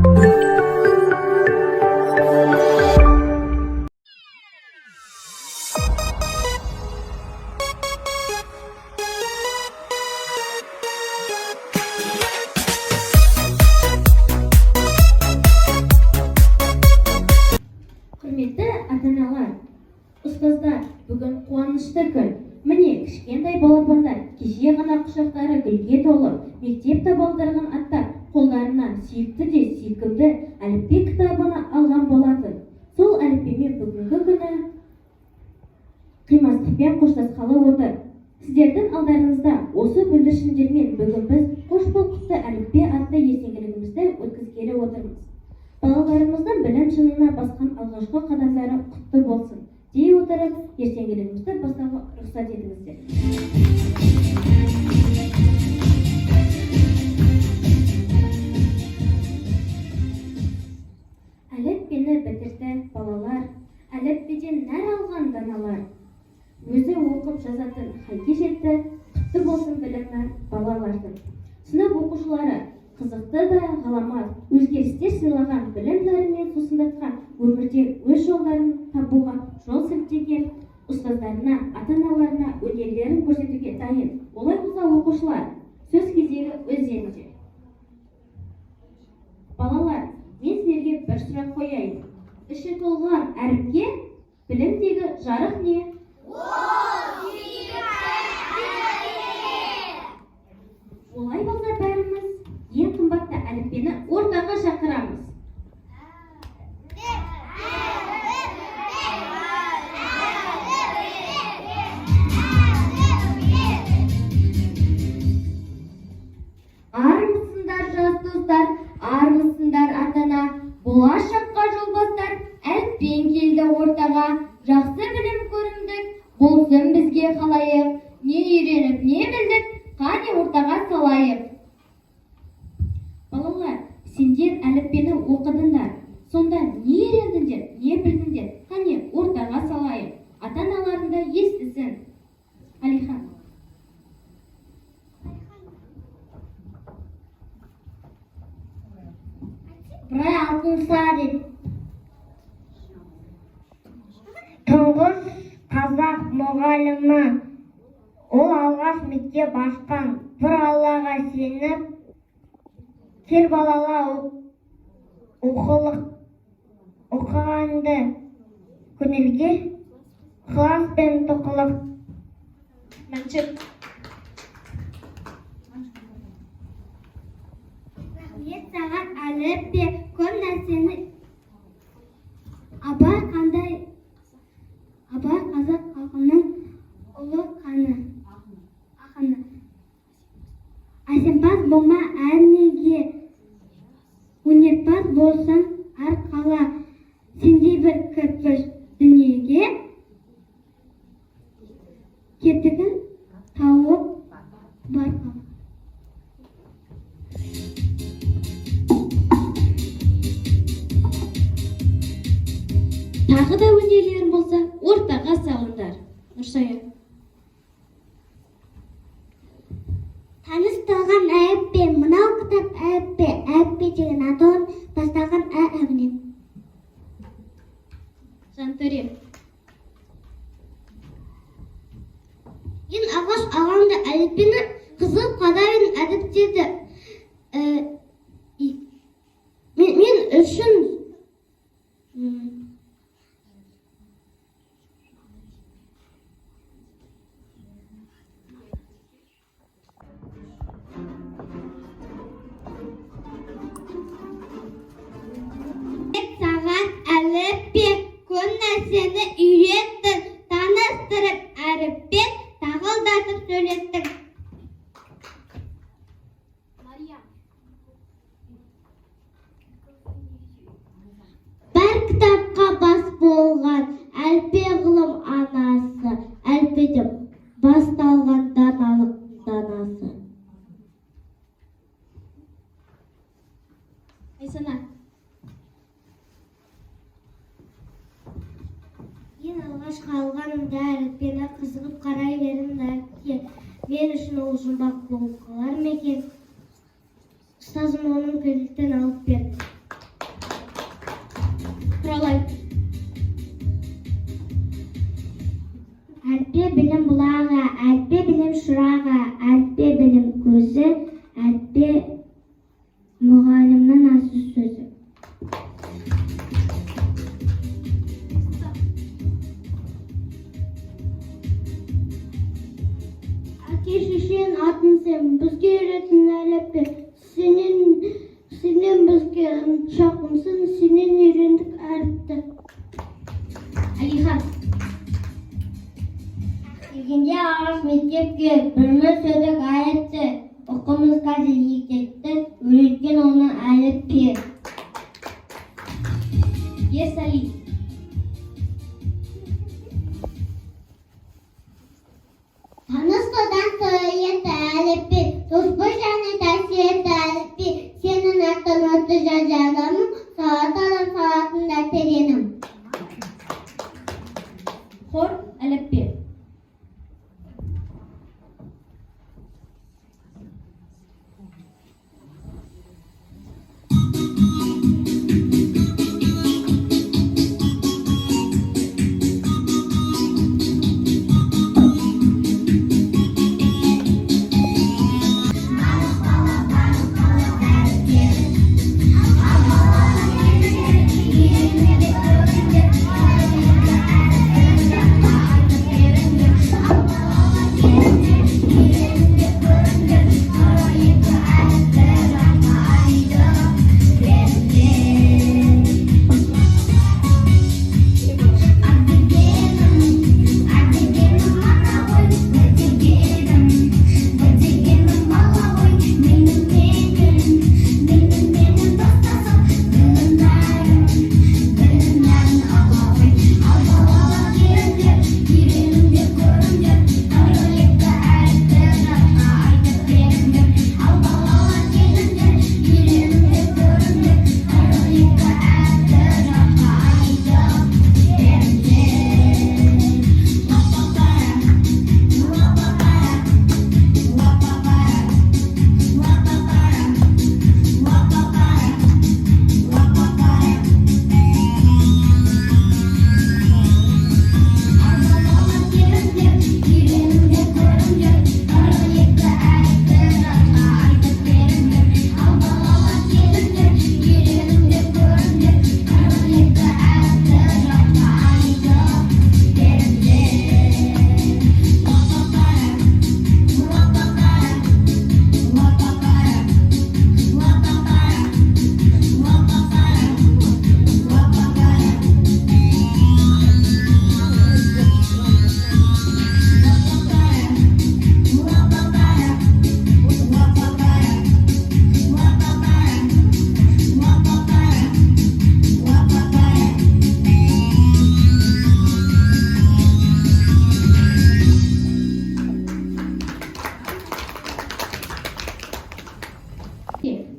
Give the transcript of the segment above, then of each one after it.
Құрметті ата-аналар, ұстаздар, бүгін қуанышты күн. Міне, кішкентай балапандар кеше ғана құшақтары гүлге толып, мектеп табалдырығын аттап, қолдарынан сүйікті де сүйкімді әліппе кітабын алған болатын. Сол әліппемен бүгінгі күні қимастықпен қоштасқалы отыр. Сіздердің алдарыңызда осы бүлдіршіндермен бүгін біз қош бол құтты әліппе атты ертеңгілігімізді өткізгелі отырмыз. Балаларымыздың білім шыңына басқан алғашқы қадамдары құтты болсын дей отырып, ертеңгілігімізді бастауға рұқсат етіңіздер. Әліппені бітірді балалар, әліппеден нәр алған даналар. Өзі оқып жазатын халге жетті, құтты болсын білімі балалардың. Сынып оқушылары қызықты да ғаламат, өзгерістер сыйлаған білім нәрімен сусындатқан өмірде өз жолдарын табуға жол сілтеген ұстаздарына, ата-аналарына өнерлерін көрсетуге дайын. Олай болса оқушылар, сөз кезегі өздеріңде. Балалар, мен сіздерге бір сұрақ қояйын. Іші толған әріпке білімдегі жарық не? Олай болса бәріміз ең қымбатты әліппені ортаға шақырамыз. Армысыңдар жас достар, армысыңдар ата-ана, болашаққа жол бастар, әліппен келді ортаға. Жақсы білім көрімдік болсын бізге қалайық, не үйреніп, не білдік, қане ортаға салайық. Балалар, сендер әліппені оқыдыңдар, сонда не үйрендіңдер, не білдіңдер, қане ортаға салайық. Ата-аналарында естісін. Алихан. Ибрай Алтынсарин. Тұңғыш қазақ мұғалімі. Ол алғаш мектеп ашқан, бір Аллаға сеніп, кер балала оқығанды көңілге ықылас пен тоқылық. Мәншүк. Рахмет саған әліппе, көп нәрсені абай қандай, абай қазақ халқының ұлы ақыны. Әсемпаз болма әрнеге, өнерпаз болсын әр қала. Сендей бір кірпіш дүниеге кетігін тауып бар қала. Тағы да өнерлерің болса, ортаға салыңдар. Нұршая. Таныстырған әліппе, мынау кітап әліппе, әліппе деген атауын бастаған әріпінен. Жантөре. Мен алғаш алғанда әліппені қызыл қарайын әдіптеді. Мен үшін әліппе, көп нәрсені үйреттің, таныстырып әріппен тағылдатып сөйлеттің. Бір кітапқа бас болған әліппе ғылым анасы, әліппеден басталған даналық данасы. Айсана. Мен алғаш қалғанымда әліппені қызығып қарай бердім. Мен үшін ол жұмбақ болып қалар ма екен? Ұстазым оның кілтін алып берді. шақынсын, сенен үйрендік әріпті. Алихан. Келгенде ағаш мектепке бірмір сөздік әріпті, оқымыз қазір ектетті, үйреткен оны әліппе. Есали. Таныс содан сөйетті әліппе, доспы және тәсиетті әліппе, сенің аттан өтті жазадамын, сауат алып сауатында теренім. Хор әліппе.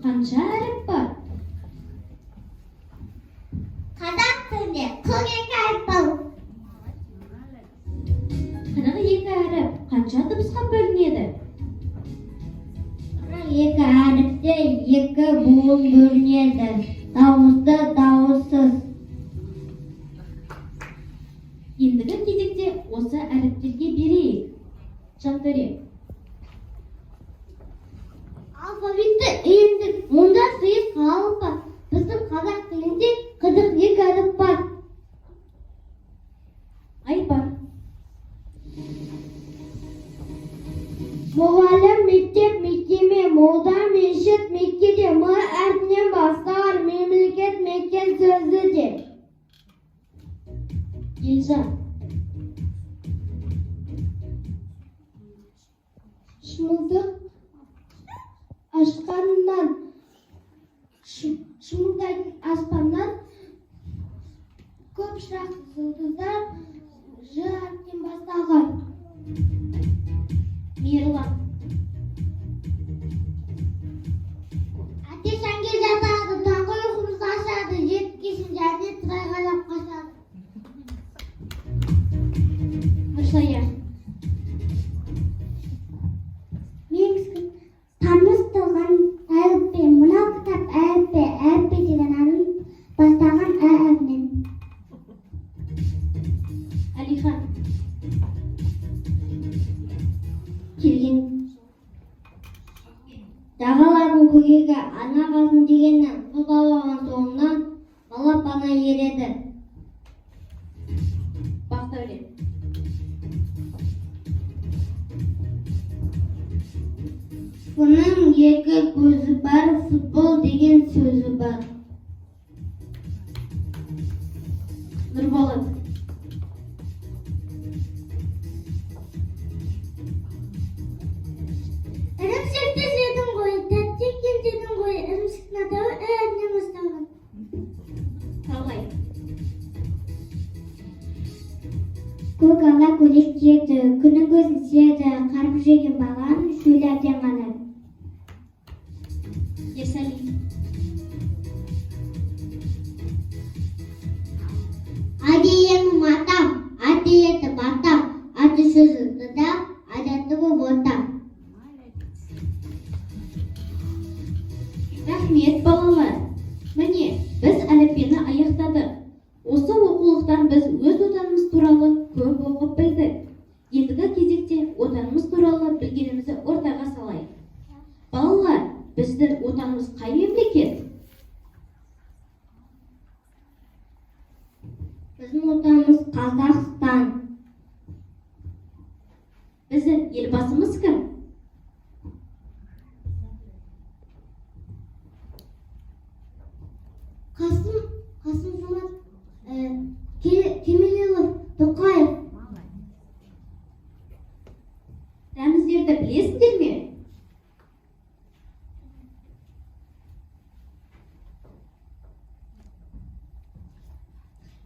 Қанша әріп бар? Қазақ тілінде 42 әріп бар. 42 әріп қанша дыбысқа бөлінеді? 42 әріпте 2 буын бөлінеді. Дауысты, дауыссыз. Ендігі кезекте осы әріптерге берейік. Жантөре. Алфавитті үйрендік. Мұнда сыйық қалып бар. Біздің қазақ тілінде 42 әріп бар. Айпар. Мұғалім, мектеп, мекеме, молда, мешіт, меккеде, м әрпінен басталар, мемлекет, мекен сөзі де. Елжан. Шымылдық ашқаннан, шымылдайтын аспаннан, көп шырақ жұлдыздар ж әріптен басталған. Мейірлан. Әте сәнге жатады, таңғы ұйқымызды ашады, жеткесін және тырайғалап қашады. Нұрсая. Ең таныс тұрған әріппе, мынау кітап әріппе, әріппе деген әріп бастаған әріпнен. Алихан. Келген Нұрболат. Ірімшікті жедің ғой, тәтті екен дедің ғой, ірімшіктің атауы әрінен басталған. Талғай. Көк ала көйлек киеді, күннің көзін сүйеді, қарып жеген балам шөлі әдем ғана. Ерсәли. Адием матам, адиеті батам, ады сөзі дыдам, адаты бұл ботам. Рахмет, балалар. Міне, біз әліппені аяқтадық. Осы оқулықтан біз өз отанымыз туралы көп оқып білдік. Ендігі кезекте отанымыз туралы білгенімізді ортаға салайық. Балалар, біздің отанымыз қай мемлекет? Біздің отанымыз Қазақстан. Біздің елбасымыз кім? Қасым-Жомарт Кемелұлы Тоқаев. Рәміздерді білесіңдер ме?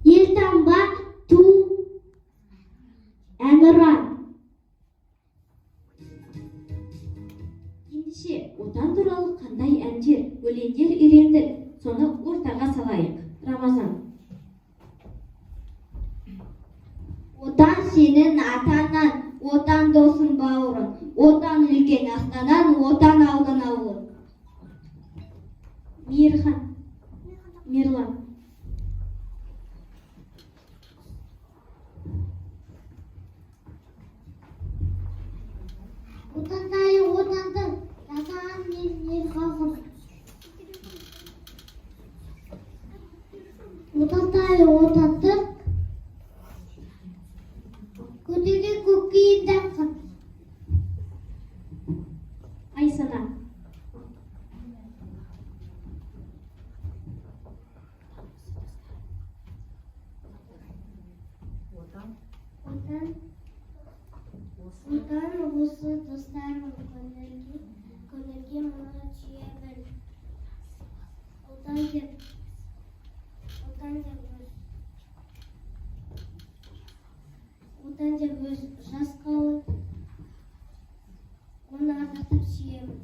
Елтаңба, ту, әнұран. Ендеше, отан туралы қандай әндер, өлеңдер үйрендік, соны ортаға салайық. Рамазан. Отан сенің атанан, отан досың бауырын, отан үлкен астанан, отан алдын ауыр. Мейірхан. Мирлан. Отандайы отанды, жасаған ел халқым. Отандайы отанды, көтерген көкейін даққын. Айсана. Отан осы достарым көңілге мұны түйе біл. Отан деп өз жас қауым, оны ардақтап сүйемін.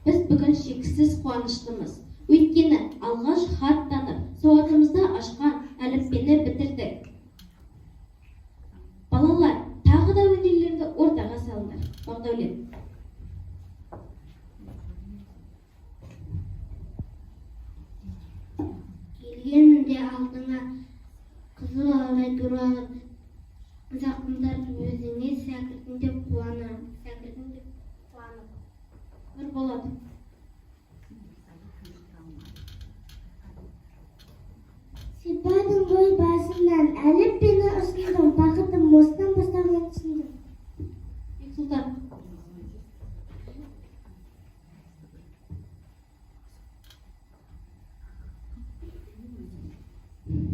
Біз бүгін шексіз қуаныштымыз. Өйткені алғаш хат танып, сауатымызды ашқан әліппені бітірдік. Балалар, тағы да өнерлерді ортаға салыңдар. Бақдәулет. Келгенімде алдыңа қызыл алай туралы жақындардың өзіне сәкірдің деп қуанам. Нұрболат. Сипадың бой басынан әліппені ұсындым, бақытым осыдан бастаған түсіндім. Бексұлтан.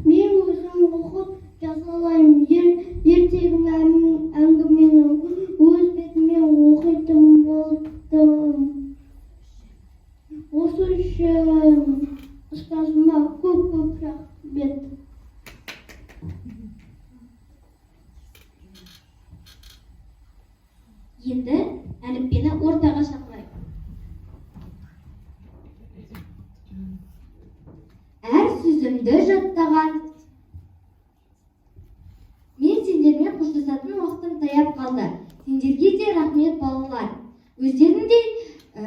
Мен өзім оқып жазалаймын, ертегін әңгімені өз бетімен оқитын болдым. Осы үшін ұстазыма көп рахмет. Енді әліппені ортаға шақырайық. Әр сөзімді жаттаған. Мен сендермен қоштасатын уақытым таяп қалды. Сендерге де рахмет балалар. Өздеріңдей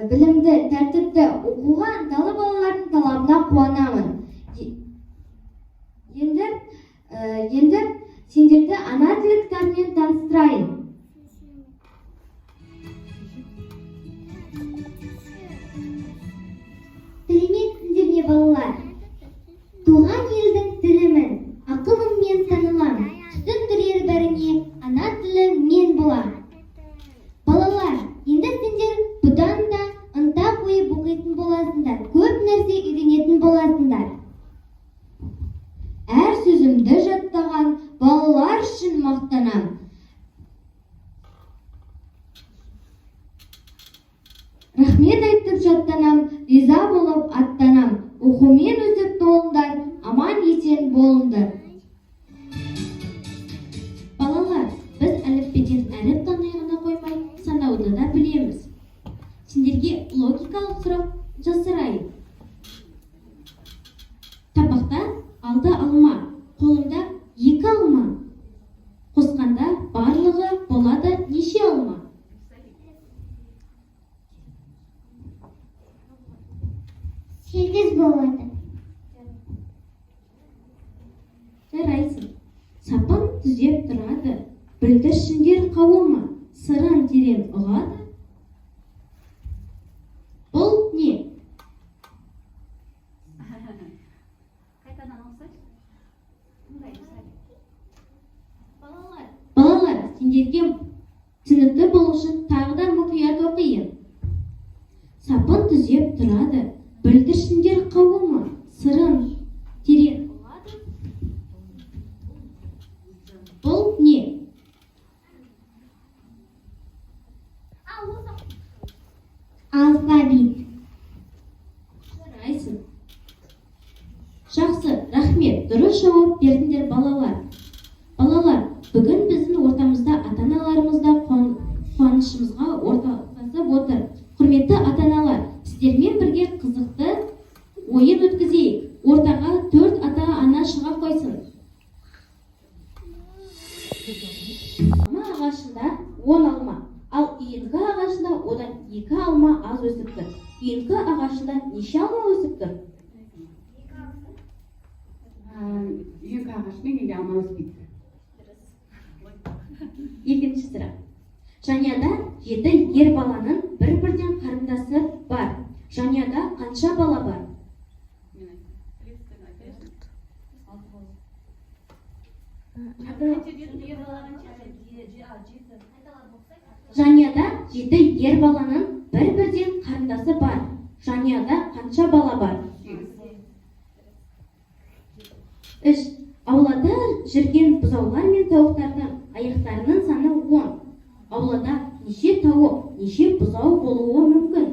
білімді, тәртіпті, оқуға ынталы балалардың талабына қуанамын. Енді сендерді ана тілі кітабымен таныстырайын. Сәлеметсіздер ме балалар? Туған елдің тілімін, ақылыммен танылам. Түтін түрер бәріне ана тілі мен болам. Балалар, енді сендер бұдан да ынта қойып оқитын боласыңдар, көп нәрсе үйренетін боласыңдар. аттанам. Ухумен үзікті олыңдар, аман есен болыңдар. Балалар, біз әліппеден әріп қана ғана қоймай, санауды да білеміз. Сендерге логикалық сұрақ жасырайын. Табақта алды алма, қолымда 2 алма. Қосқанда барлығы болады неше алма? 8 болады. Жарайсың. Сапын түзеп тұрады. Бүлдіршіндер қауымы сырын терең ұғады. Бұл не? Балалар, сендерге түсінікті болу үшін тағы да мұқият оқиын. Сапын түзеп тұрады. Бүлдіршіндер қауымы сырын терең ұғады. Бұл не? Алфавит. Жарайсың. Жақсы, рахмет. Дұрыс жауап бердіңдер балалар. Балалар, бүгін біздің ортамызда ата-аналарымыз да қуанышымызға ортақтасып отыр. Құрметті ата-аналар, сіздермен бірге қызықты ойын өткізейік. Ортаға 4 ата-ана шыға қойсын. Алма ағашында 10 алма, ал үйеңкі ағашында одан 2 алма аз өсіп тұр. Үйеңкі ағашында неше алма өсіп тұр? Үйеңкі ағашының енді алма өспейді. Екінші сұрақ. Жанұяда 7 ер баланың бір-бірден қарындасы бар. Жанұяда қанша бала бар? Жанұяда 7 ер баланың бір-бірден қарындасы бар. Жанұяда қанша бала бар? 3. Аулада жүрген бұзаулар мен тауықтардың аяқтарының саны 10. Аулада неше тауық, неше бұзау болуы мүмкін?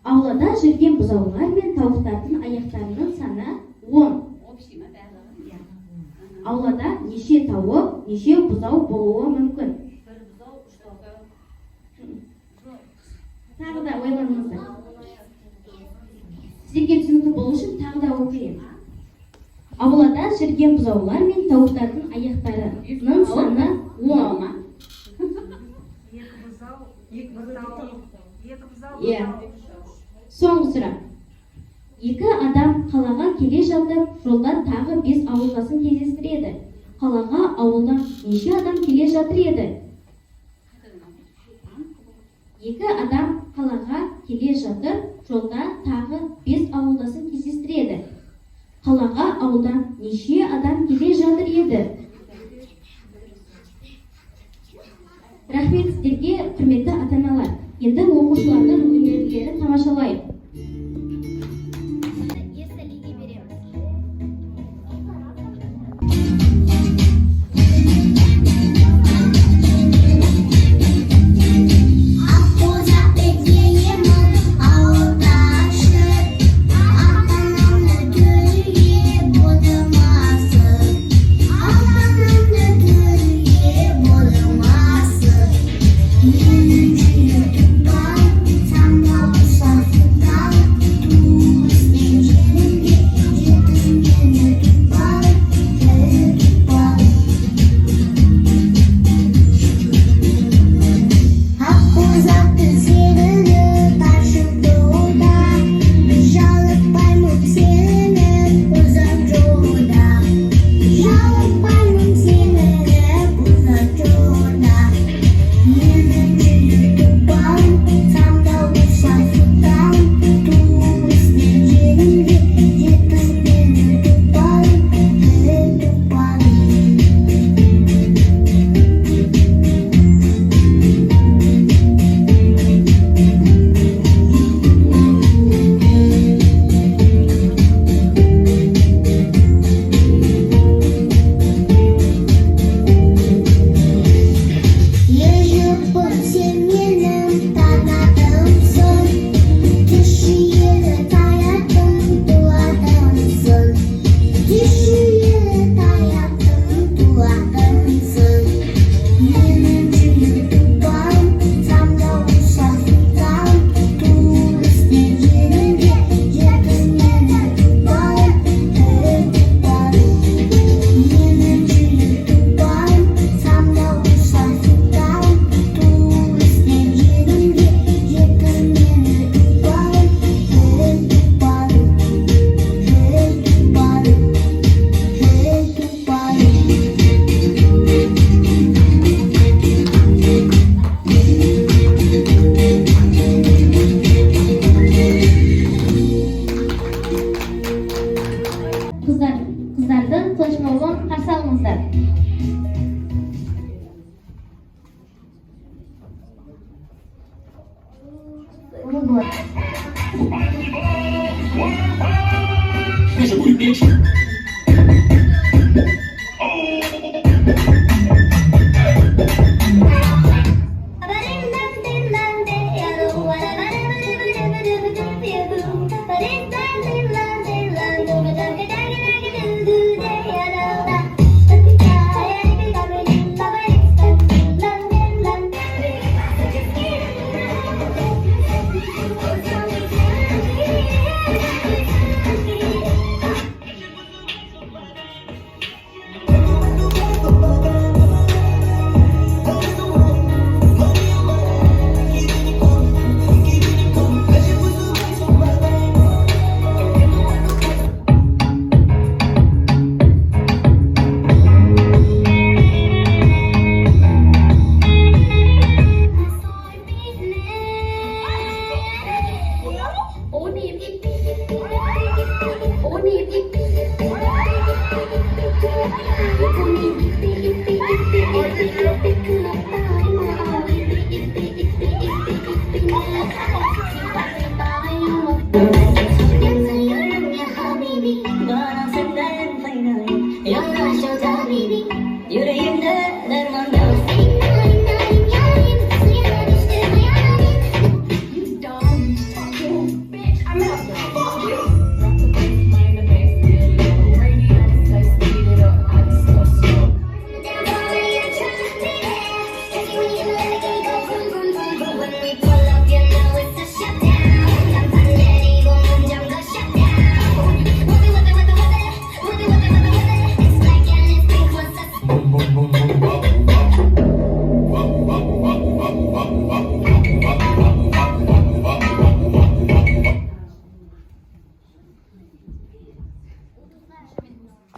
Аулада жүрген бұзаулар мен тауықтардың аяқтарының саны 10. Аулада неше тауық, неше бұзау болуы мүмкін? Тағы да ойланыңыздар. Сіздерге түсінікті болу үшін тағы да оқиын. Аулада жүрген бұзаулар мен тауықтардың аяқтарының саны 10. Соңғы сұрақ. 2 адам қалаға келе жатып, жолда тағы 5 ауылдасын кездестіреді. Қалаға ауылдан неше адам келе жатыр еді? 2 адам қалаға келе жатыр, жолда тағы 5 ауылдасын кездестіреді. Қалаға ауылдан неше адам келе жатыр еді? Рахмет сіздерге, құрметті ата-аналар. Енді оқушылардың өнерлерін тамашалайық. Sen de olsan була.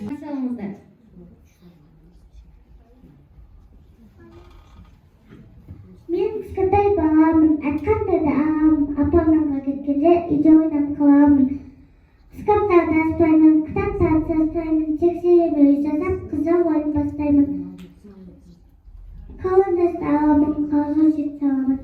Masalımızda. Мен кішкентай баламын, айтқанда да ағамын, апамнан кеткенде үйде ойнап қаламын. Скаптарды аспаймын, кітаптарды аспаймын, тексеремін үй жасап, қызық ойын бастаймын. Қалындасты ағамын, қалған жет саламын.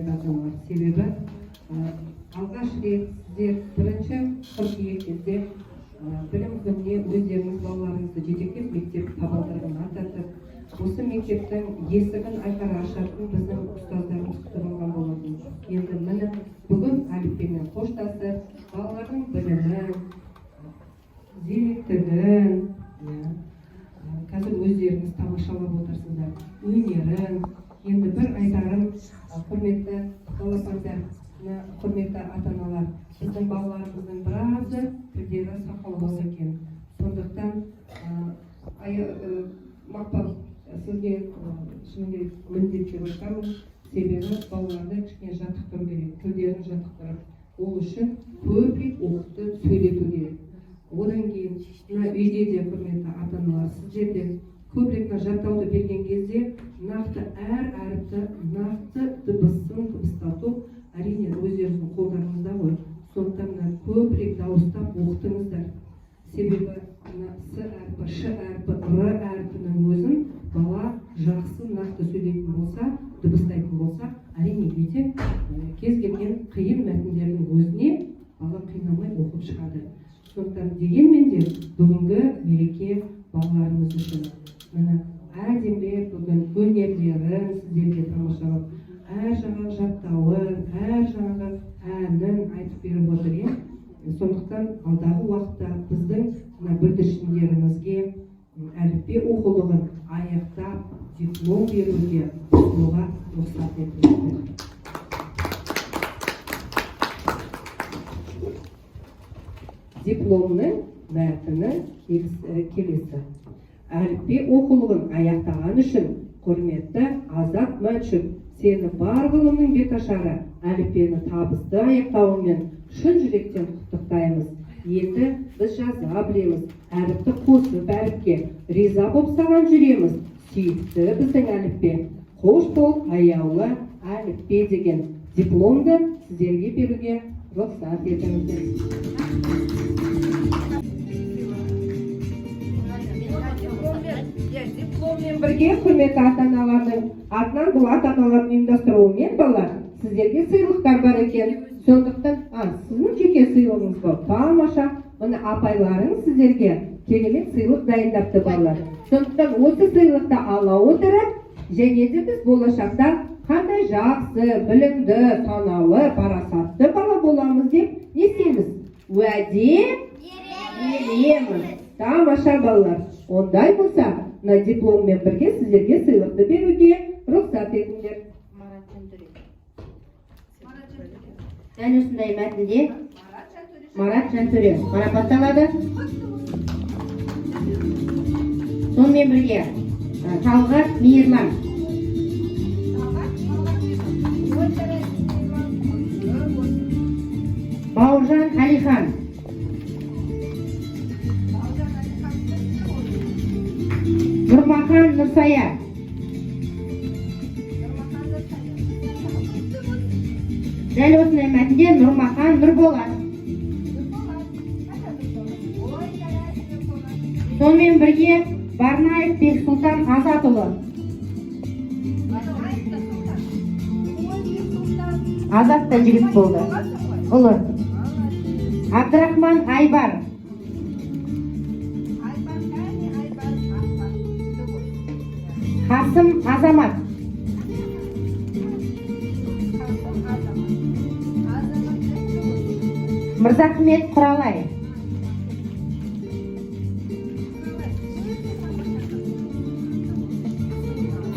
құрметті ата-аналар. Себебі алғаш рет сіздер бірінші қыркүйек кезде білім күніне өздеріңіз балаларыңызды жетектеп мектеп табалдырығын аттатып, осы мектептің есігін айқара ашатын біздің ұстаздарымыз күтіп алған болатын. Енді міне бүгін әліппемен қоштасып, балалардың білімін, зеректігін, қазір өздеріңіз тамашалап отырсыздар, өнерін. Енді бір айтарым, құрметті балапандар, құрметті ата-аналар, біздің балаларымыздың біразы тілдері сақаулау екен. Сондықтан Мақпал, сізге шынымен міндет деп айтамын, себебі балаларды кішкене жаттықтыру керек, тілдерін жаттықтырып, ол үшін көбірек оқытып сөйлету керек. Одан кейін үйде де құрметті ата-аналар, сіздерде көбірек жаттауды берген кезде нақты әр әріпті, нақты дыбысын дыбыстату әрине өздеріңіздің қолдарыңызда ғой. Сондықтан көбірек дауыстап оқытыңыздар. Себебі С әрпі, Ш әрпі, Р әрпінің өзін бала жақсы нақты сөйлейтін болса, дыбыстайтын болса, әрине ертең кез келген қиын мәтіндердің өзіне бала қинамай оқып шығады. Сондықтан дегенмен де бүгінгі мереке балаларымыз үшін әдемі бүгін өнерлерін сіздерге тамашалап, әр жаңағы жаттауын, әр жаңағы әнін айтып беріп отыр. Сондықтан алдағы уақытта біздің бүлдіршіндерімізге әліппе оқулығын аяқтап диплом беруге ұсынуға рұқсат етіледі. Дипломның мәтіні келесі. Әліппе оқулығын аяқтаған үшін құрметті Азат Мәншүк, сені бар ғылымның беташары әліппені табысты аяқтауымен шын жүректен құттықтаймыз. Енді біз жаза білеміз, әріпті қосып әріпке риза болып саған жүреміз. Сүйікті біздің әліппе, қош бол аяулы әліппе деген дипломды сіздерге беруге рұқсат етіңіздер. Дипломмен бірге құрметті ата-аналардың атынан бұл ата-аналардың ұйымдастыруымен балалар сіздерге сыйлықтар бар екен. Сондықтан сіздің жеке сыйлығыңыз бар. Тамаша, мына апайларың сіздерге керемет сыйлық дайындапты балалар. Сондықтан осы сыйлықты ала отырып, және де біз болашақта қандай жақсы, білімді, саналы, парасатты бала боламыз деп не істейміз? Уәде береміз. Тамаша балалар. Ондай болса, мына дипломмен бірге сіздерге сыйлықты беруге рұқсат етіңдер. Дәл осындай мәтінде Марат Жантөре марапатталады. Сонымен бірге Талғат Мейірлан, Бауыржан Әлихан, Нұрмахан Нұрсая, дәл осындай мәтінде Нұрмахан Нұрболат. Сонымен бірге Барнаев Бексұлтан Азатұлы, Азат та жігіт болды, ұлы. Абдрахман Айбар, Қасым Азамат, Мырзахмет Құралай,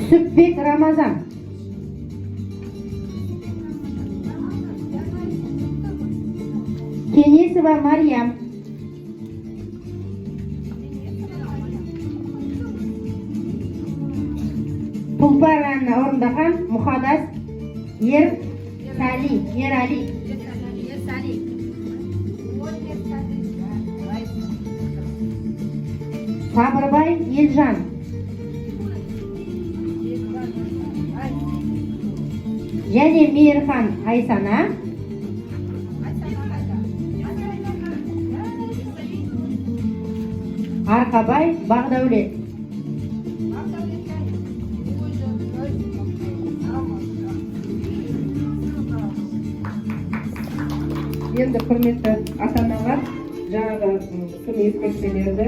Сүтбек Рамазан, Кенесова Мариям, Пұлпаранны орындаған Мұхадас Ерали, Сабырбай Елжан, және Мейірхан Айсана, Арқабай Бағдаулет. енді құрметті ата-аналар, жаңағы сын ескертпелерді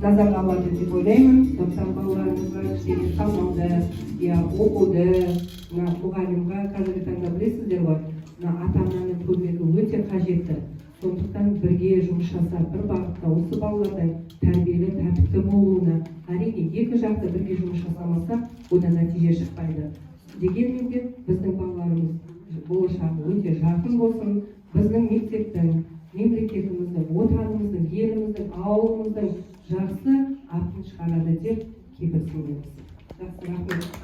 назарға алады деп ойлаймын. Сондықтан балаларымызға кішкене салмауды, оқуды, мұғалімға қазіргі таңда білесіздер ғой, ата-ананың көмегі өте қажетті. Сондықтан бірге жұмыс жасап, бір бағытта осы балалардың тәрбиелі, тәртіпті болуына, әрине екі жақты бірге жұмыс жасамаса, одан нәтиже шықпайды. Дегенмен де біздің балаларымыз болашағы өте жарқын болсын, біздің мектептің, мемлекетіміздің, отанымыздың, еліміздің, ауылымыздың жақсы атын шығарады деп кейбір сенеміз. Жақсы, рахмет.